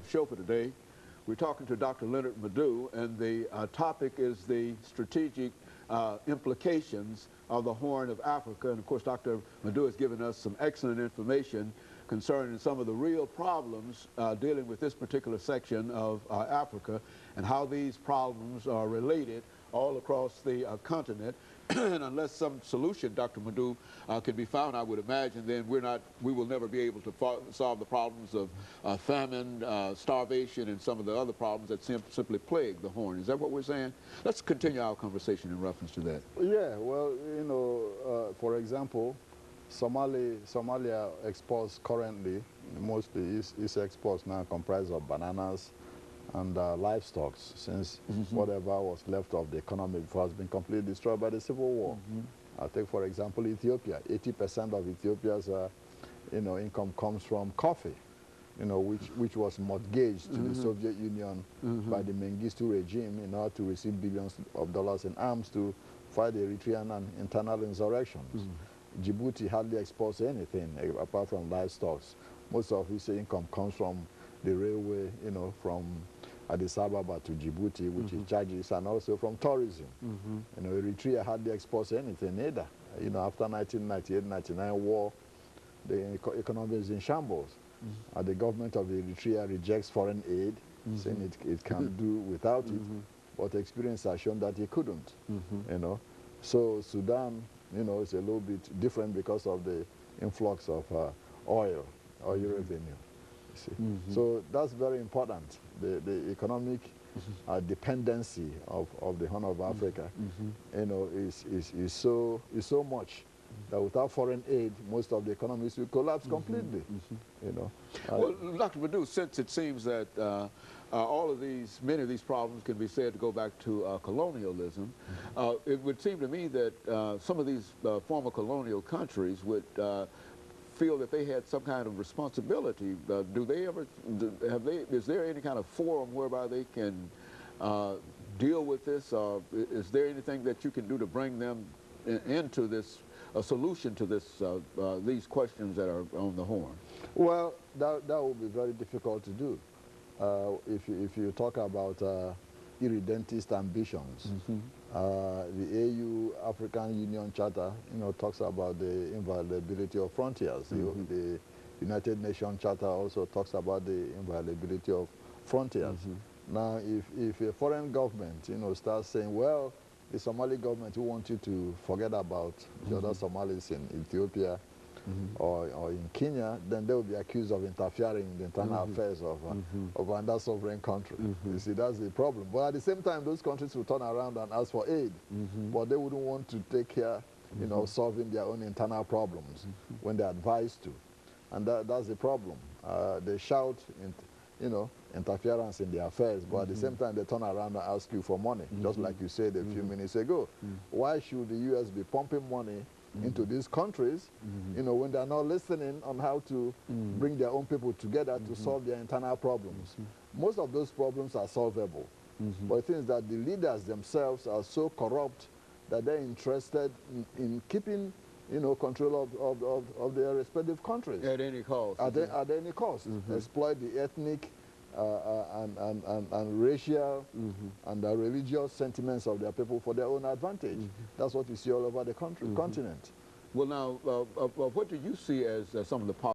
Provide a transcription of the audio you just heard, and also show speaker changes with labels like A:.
A: Show for today. We're talking to Dr. LMadu, and the topic is the strategic implications of the Horn of Africa. And of course, Dr. LMadu has given us some excellent information concerning some of the real problems dealing with this particular section of Africa and how these problems are related all across the continent. And unless some solution, Dr. LMadu, can be found, I would imagine, then we will never be able to solve the problems of famine, starvation, and some of the other problems that simply plague the Horn. Is that what we're saying? Let's continue our conversation in reference to that.
B: Yeah, well, you know, for example, Somalia exports currently, mostly its exports now comprise of bananas and livestock, since whatever was left of the economy has been completely destroyed by the civil war. I take, for example, Ethiopia. 80% of Ethiopia's income comes from coffee, which was mortgaged to the Soviet Union by the Mengistu regime in order to receive billions of dollars in arms to fight the Eritrean and internal insurrections. Djibouti hardly exports anything apart from livestock. Most of its income comes from the railway, from Addis Ababa to Djibouti, which is charges, and also from tourism. Eritrea hardly exports anything either. After 1998-99 war, the economy is in shambles. The government of Eritrea rejects foreign aid, saying it can do without it, but experience has shown that it couldn't. So Sudan, is a little bit different because of the influx of oil revenue. So that's very important. The economic dependency of the Horn of Africa, is so much that without foreign aid, most of the economies will collapse completely.
A: Well, Dr. LMadu, since it seems that many of these problems can be said to go back to colonialism, it would seem to me that some of these former colonial countries would feel that they had some kind of responsibility. Is there any kind of forum whereby they can deal with this? Is there anything that you can do to bring them into this, a solution to this, these questions that are on the Horn?
B: Well, that would be very difficult to do. If you talk about irredentist ambitions, the AU African Union Charter, talks about the inviolability of frontiers. The United Nations Charter also talks about the inviolability of frontiers. Now, if a foreign government, starts saying, well, the Somali government, who want you to forget about the other Somalis in Ethiopia or in Kenya, then they will be accused of interfering in the internal affairs of another sovereign country. You see, that's the problem. But at the same time, those countries will turn around and ask for aid, but they wouldn't want to take care, solving their own internal problems when they're advised to. And that's the problem. They shout, interference in their affairs, but at the same time, they turn around and ask you for money, just like you said a few minutes ago. Why should the U.S. be pumping money into these countries, when they're not listening on how to bring their own people together to solve their internal problems? Most of those problems are solvable, but the thing is that the leaders themselves are so corrupt that they're interested in keeping control of their respective countries.
A: At any cost.
B: At any cost. Exploit the ethnic and racial and religious sentiments of their people for their own advantage. That's what we see all over the continent.
A: Well, now, what do you see as some of the